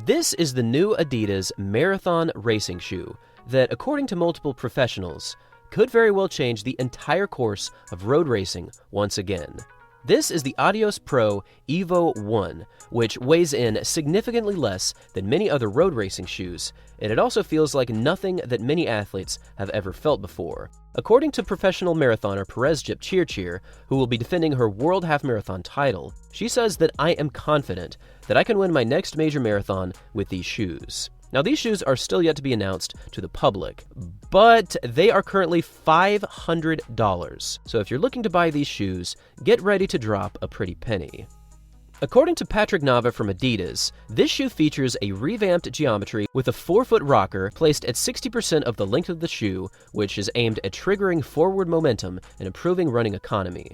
This is the new Adidas Marathon Racing Shoe that, according to multiple professionals, could very well change the entire course of road racing once again. This is the Adios Pro Evo 1, which weighs in significantly less than many other road racing shoes, and it also feels like nothing that many athletes have ever felt before. According to professional marathoner Perez Jepchirchir, who will be defending her World Half Marathon title, she says that I am confident that I can win my next major marathon with these shoes. Now, these shoes are still yet to be announced to the public, but they are currently $500. So if you're looking to buy these shoes, get ready to drop a pretty penny. According to Patrick Nava from Adidas, this shoe features a revamped geometry with a 4-foot rocker placed at 60% of the length of the shoe, which is aimed at triggering forward momentum and improving running economy.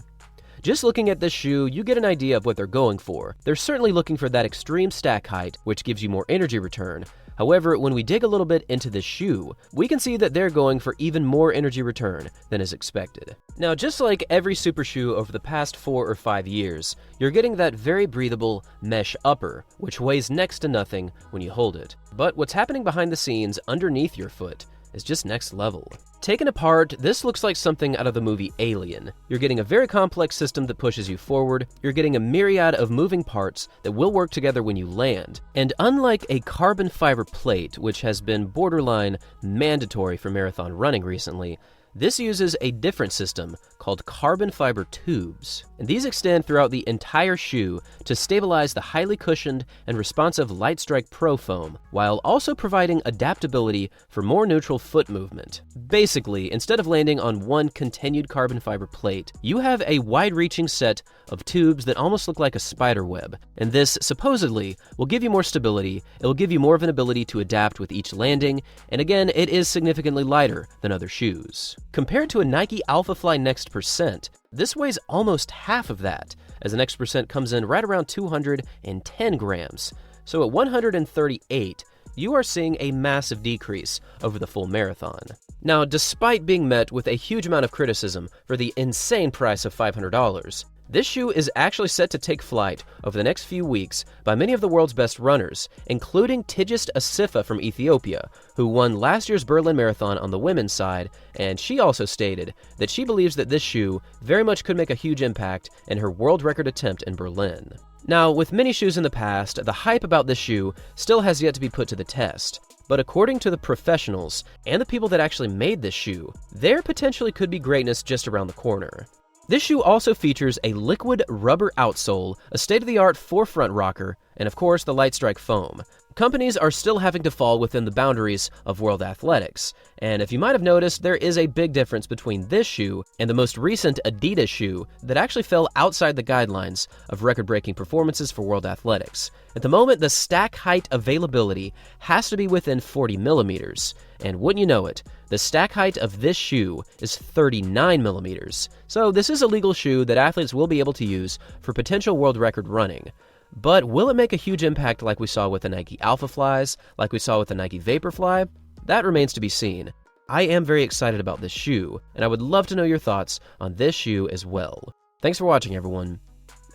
Just looking at this shoe, you get an idea of what they're going for. They're certainly looking for that extreme stack height, which gives you more energy return. However, when we dig a little bit into this shoe, we can see that they're going for even more energy return than is expected. Now, just like every super shoe over the past 4 or 5 years, you're getting that very breathable mesh upper, which weighs next to nothing when you hold it. But what's happening behind the scenes underneath your foot is just next level. Taken apart, this looks like something out of the movie Alien. You're getting a very complex system that pushes you forward, you're getting a myriad of moving parts that will work together when you land, and unlike a carbon fiber plate, which has been borderline mandatory for marathon running recently, this uses a different system called carbon fiber tubes, and these extend throughout the entire shoe to stabilize the highly cushioned and responsive Light Strike Pro foam, while also providing adaptability for more neutral foot movement. Basically, instead of landing on one continued carbon fiber plate, you have a wide-reaching set of tubes that almost look like a spider web, and this supposedly will give you more stability, it will give you more of an ability to adapt with each landing, and again, it is significantly lighter than other shoes. Compared to a Nike Alphafly Next Percent, this weighs almost half of that, as the Next Percent comes in right around 210 grams. So at 138, you are seeing a massive decrease over the full marathon. Now, despite being met with a huge amount of criticism for the insane price of $500, this shoe is actually set to take flight over the next few weeks by many of the world's best runners, including Tigist Assefa from Ethiopia, who won last year's Berlin Marathon on the women's side, and she also stated that she believes that this shoe very much could make a huge impact in her world record attempt in Berlin. Now, with many shoes in the past, the hype about this shoe still has yet to be put to the test. But according to the professionals and the people that actually made this shoe, there potentially could be greatness just around the corner. This shoe also features a liquid rubber outsole, a state-of-the-art forefront rocker, and of course the Light Strike foam. Companies are still having to fall within the boundaries of world athletics, and if you might have noticed, there is a big difference between this shoe and the most recent Adidas shoe that actually fell outside the guidelines of record-breaking performances for world athletics. At the moment, the stack height availability has to be within 40 millimeters, and wouldn't you know it, the stack height of this shoe is 39 millimeters. So this is a legal shoe that athletes will be able to use for potential world record running. But will it make a huge impact like we saw with the Nike Alphaflies, like we saw with the Nike Vaporfly? That remains to be seen. I am very excited about this shoe, and I would love to know your thoughts on this shoe as well. Thanks for watching, everyone,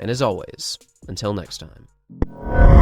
and as always, until next time.